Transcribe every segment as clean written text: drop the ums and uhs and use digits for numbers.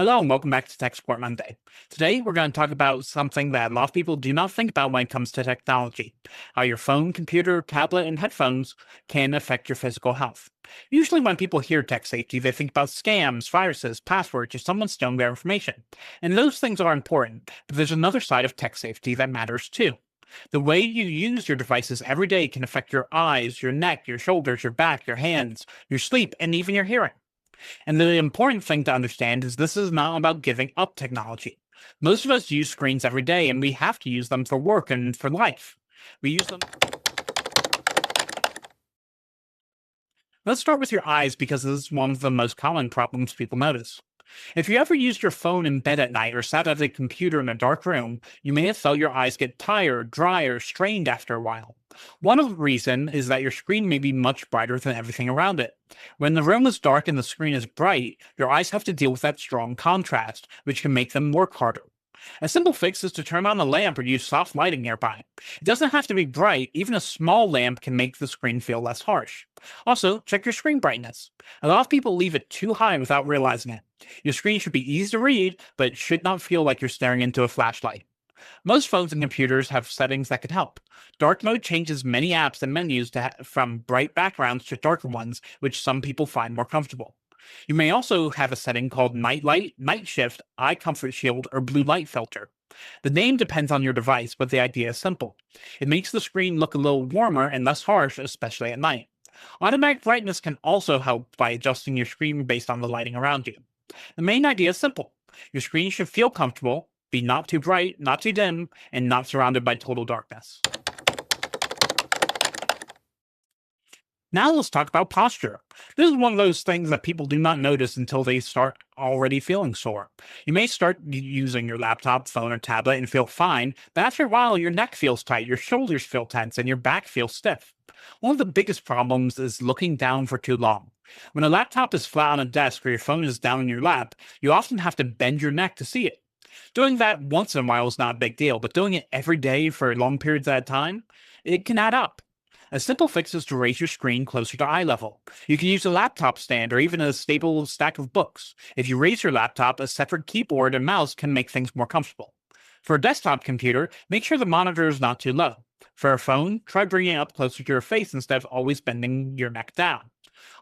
Hello and welcome back to Tech Support Monday. Today we're going to talk about something that a lot of people do not think about when it comes to technology, how your phone, computer, tablet, and headphones can affect your physical health. Usually when people hear tech safety, they think about scams, viruses, passwords, or someone stealing their information. And those things are important, but there's another side of tech safety that matters too. The way you use your devices every day can affect your eyes, your neck, your shoulders, your back, your hands, your sleep, and even your hearing. And the important thing to understand is this is not about giving up technology. Most of us use screens every day and we have to use them for work and for life. We use them. Let's start with your eyes because this is one of the most common problems people notice. If you ever used your phone in bed at night or sat at a computer in a dark room, you may have felt your eyes get tired, dry, or strained after a while. One of the reason is that your screen may be much brighter than everything around it. When the room is dark and the screen is bright, your eyes have to deal with that strong contrast, which can make them work harder. A simple fix is to turn on a lamp or use soft lighting nearby. It doesn't have to be bright, even a small lamp can make the screen feel less harsh. Also, check your screen brightness. A lot of people leave it too high without realizing it. Your screen should be easy to read, but it should not feel like you're staring into a flashlight. Most phones and computers have settings that can help. Dark mode changes many apps and menus from bright backgrounds to darker ones, which some people find more comfortable. You may also have a setting called Night Light, Night Shift, Eye Comfort Shield, or Blue Light Filter. The name depends on your device, but the idea is simple. It makes the screen look a little warmer and less harsh, especially at night. Automatic brightness can also help by adjusting your screen based on the lighting around you. The main idea is simple. Your screen should feel comfortable, be not too bright, not too dim, and not surrounded by total darkness. Now let's talk about posture. This is one of those things that people do not notice until they start already feeling sore. You may start using your laptop, phone, or tablet and feel fine, but after a while your neck feels tight, your shoulders feel tense, and your back feels stiff. One of the biggest problems is looking down for too long. When a laptop is flat on a desk or your phone is down in your lap, you often have to bend your neck to see it. Doing that once in a while is not a big deal, but doing it every day for long periods at a time, it can add up. A simple fix is to raise your screen closer to eye level. You can use a laptop stand or even a stable stack of books. If you raise your laptop, a separate keyboard and mouse can make things more comfortable. For a desktop computer, make sure the monitor is not too low. For a phone, try bringing it up closer to your face instead of always bending your neck down.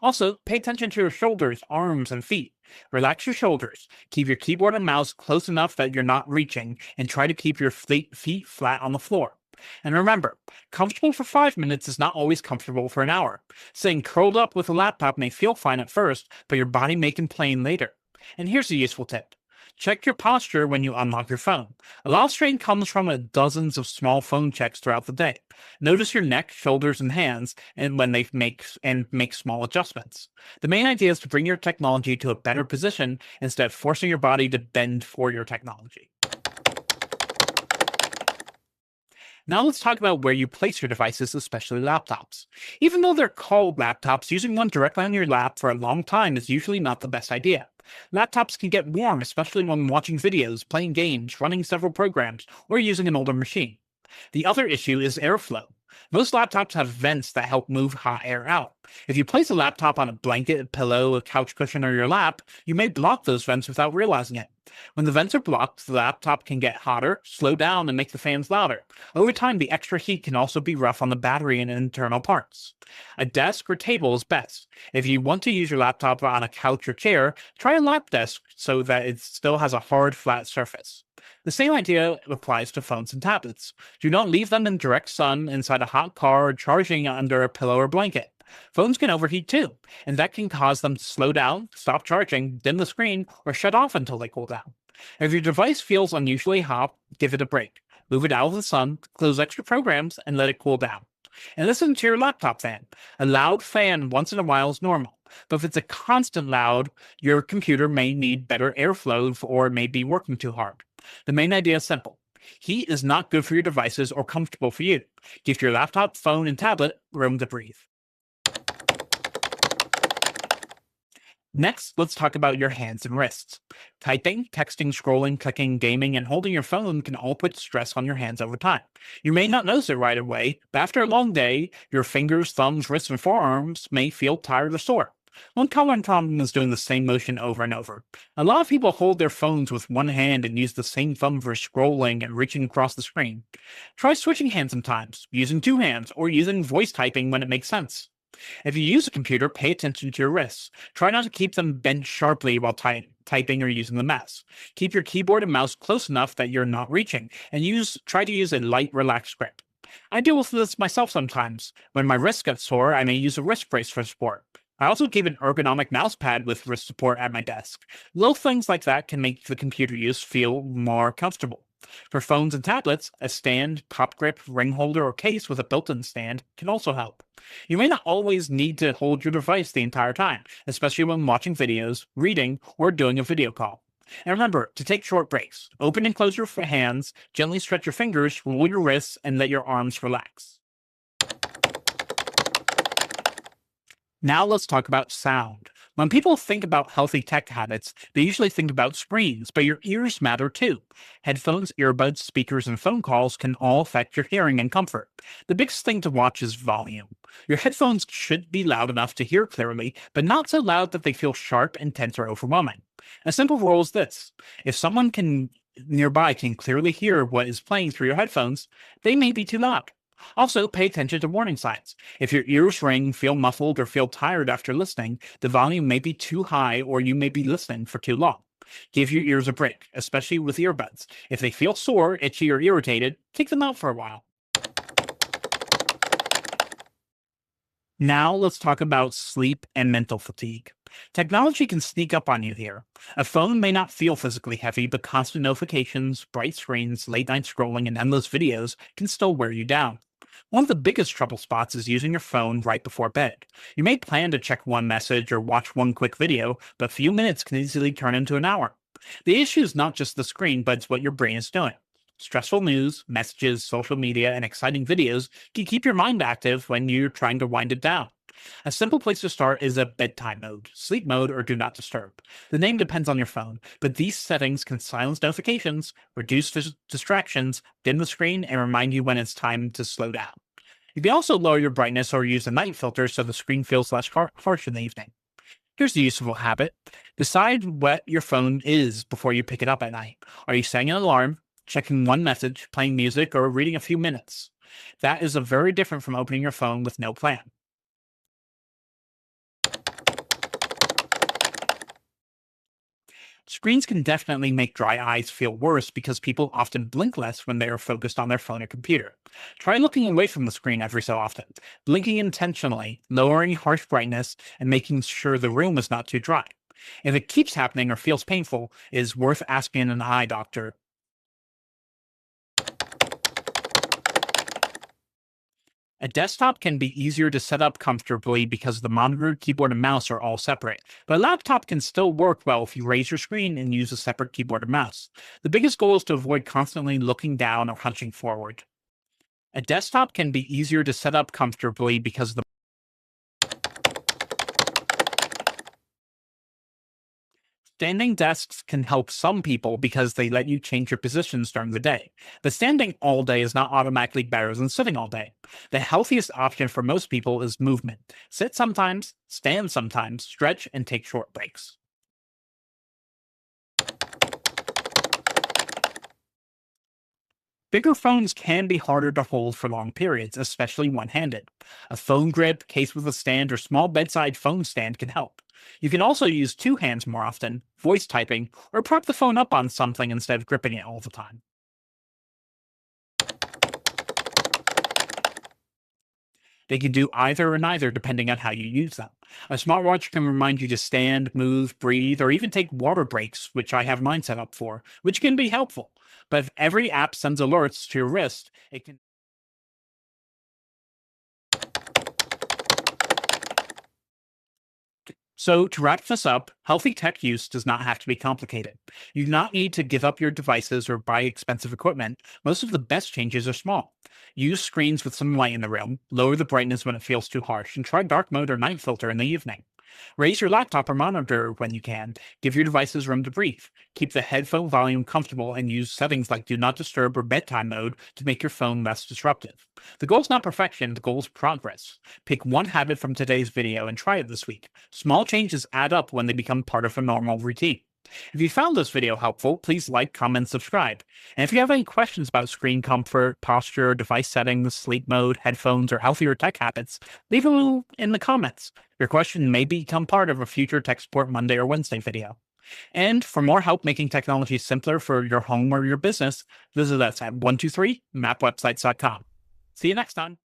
Also, pay attention to your shoulders, arms, and feet. Relax your shoulders. Keep your keyboard and mouse close enough that you're not reaching, and try to keep your feet flat on the floor. And remember, comfortable for 5 minutes is not always comfortable for an hour. Sitting curled up with a laptop may feel fine at first, but your body may complain later. And here's a useful tip. Check your posture when you unlock your phone. A lot of strain comes from dozens of small phone checks throughout the day. Notice your neck, shoulders, and hands and when they make small adjustments. The main idea is to bring your technology to a better position instead of forcing your body to bend for your technology. Now let's talk about where you place your devices, especially laptops. Even though they're called laptops, using one directly on your lap for a long time is usually not the best idea. Laptops can get warm, especially when watching videos, playing games, running several programs, or using an older machine. The other issue is airflow. Most laptops have vents that help move hot air out. If you place a laptop on a blanket, a pillow, a couch cushion, or your lap, you may block those vents without realizing it. When the vents are blocked, the laptop can get hotter, slow down, and make the fans louder. Over time, the extra heat can also be rough on the battery and internal parts. A desk or table is best. If you want to use your laptop on a couch or chair, try a lap desk so that it still has a hard, flat surface. The same idea applies to phones and tablets. Do not leave them in direct sun, inside a hot car, or charging under a pillow or blanket. Phones can overheat too, and that can cause them to slow down, stop charging, dim the screen, or shut off until they cool down. If your device feels unusually hot, give it a break. Move it out of the sun, close extra programs, and let it cool down. And listen to your laptop fan. A loud fan once in a while is normal, but if it's a constant loud, your computer may need better airflow or may be working too hard. The main idea is simple. Heat is not good for your devices or comfortable for you. Give your laptop, phone, and tablet room to breathe. Next, let's talk about your hands and wrists. Typing, texting, scrolling, clicking, gaming, and holding your phone can all put stress on your hands over time. You may not notice it right away, but after a long day, your fingers, thumbs, wrists, and forearms may feel tired or sore. One common problem is doing the same motion over and over. A lot of people hold their phones with one hand and use the same thumb for scrolling and reaching across the screen. Try switching hands sometimes, using two hands, or using voice typing when it makes sense. If you use a computer, pay attention to your wrists. Try not to keep them bent sharply while typing or using the mouse. Keep your keyboard and mouse close enough that you're not reaching, and try to use a light, relaxed grip. I deal with this myself sometimes. When my wrist gets sore, I may use a wrist brace for support. I also keep an ergonomic mouse pad with wrist support at my desk. Little things like that can make the computer use feel more comfortable. For phones and tablets, a stand, pop grip, ring holder, or case with a built-in stand can also help. You may not always need to hold your device the entire time, especially when watching videos, reading, or doing a video call. And remember to take short breaks. Open and close your hands, gently stretch your fingers, roll your wrists, and let your arms relax. Now let's talk about sound. When people think about healthy tech habits, they usually think about screens, but your ears matter too. Headphones, earbuds, speakers, and phone calls can all affect your hearing and comfort. The biggest thing to watch is volume. Your headphones should be loud enough to hear clearly, but not so loud that they feel sharp, intense, or overwhelming. A simple rule is this: if someone can nearby can clearly hear what is playing through your headphones, they may be too loud. Also, pay attention to warning signs. If your ears ring, feel muffled, or feel tired after listening, the volume may be too high or you may be listening for too long. Give your ears a break, especially with earbuds. If they feel sore, itchy, or irritated, take them out for a while. Now let's talk about sleep and mental fatigue. Technology can sneak up on you here. A phone may not feel physically heavy, but constant notifications, bright screens, late night scrolling, and endless videos can still wear you down. One of the biggest trouble spots is using your phone right before bed. You may plan to check one message or watch one quick video, but a few minutes can easily turn into an hour. The issue is not just the screen, but it's what your brain is doing. Stressful news, messages, social media, and exciting videos can keep your mind active when you're trying to wind it down. A simple place to start is a bedtime mode, sleep mode, or do not disturb. The name depends on your phone, but these settings can silence notifications, reduce distractions, dim the screen, and remind you when it's time to slow down. You can also lower your brightness or use a night filter so the screen feels less harsh in the evening. Here's a useful habit: decide what your phone is before you pick it up at night. Are you setting an alarm, checking one message, playing music, or reading a few minutes? That is a very different from opening your phone with no plan. Screens can definitely make dry eyes feel worse because people often blink less when they are focused on their phone or computer. Try looking away from the screen every so often, blinking intentionally, lowering harsh brightness, and making sure the room is not too dry. If it keeps happening or feels painful, it is worth asking an eye doctor. A desktop can be easier to set up comfortably because the monitor, keyboard, and mouse are all separate, but a laptop can still work well if you raise your screen and use a separate keyboard and mouse. The biggest goal is to avoid constantly looking down or hunching forward. A desktop can be easier to set up comfortably because the standing desks can help some people because they let you change your positions during the day. But standing all day is not automatically better than sitting all day. The healthiest option for most people is movement. Sit sometimes, stand sometimes, stretch, and take short breaks. Bigger phones can be harder to hold for long periods, especially one handed. A phone grip, case with a stand, or small bedside phone stand can help. You can also use two hands more often, voice typing, or prop the phone up on something instead of gripping it all the time. They can do either or neither depending on how you use them. A smartwatch can remind you to stand, move, breathe, or even take water breaks, which I have mine set up for, which can be helpful. But if every app sends alerts to your wrist, it can. So, to wrap this up, healthy tech use does not have to be complicated. You do not need to give up your devices or buy expensive equipment. Most of the best changes are small. Use screens with some light in the room, lower the brightness when it feels too harsh, and try dark mode or night filter in the evening. Raise your laptop or monitor when you can. Give your devices room to breathe. Keep the headphone volume comfortable and use settings like Do Not Disturb or Bedtime Mode to make your phone less disruptive. The goal is not perfection, the goal is progress. Pick one habit from today's video and try it this week. Small changes add up when they become part of a normal routine. If you found this video helpful, please like, comment, subscribe. And if you have any questions about screen comfort, posture, device settings, sleep mode, headphones, or healthier tech habits, leave them in the comments. Your question may become part of a future Tech Support Monday or Wednesday video. And for more help making technology simpler for your home or your business, visit us at 123mapwebsites.com. See you next time.